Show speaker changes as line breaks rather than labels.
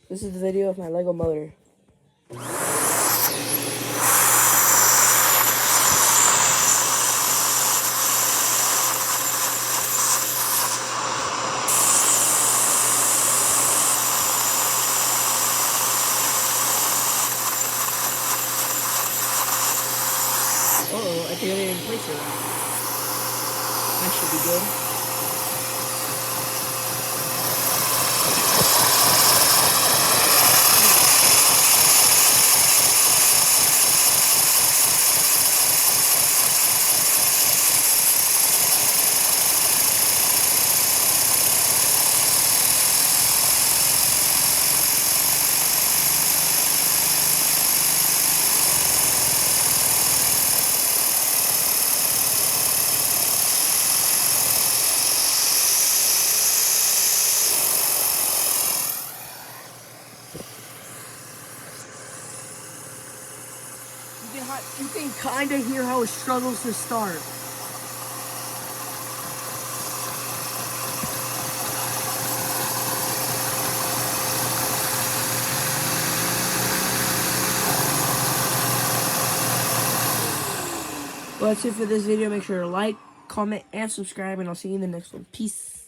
This is the video of my Lego motor. Uh-oh, I think I didn't place it right. That should be good. You can kind of hear how it struggles to start. Well, that's it for this video. Make sure to like, comment, and subscribe, and I'll see you in the next one. Peace.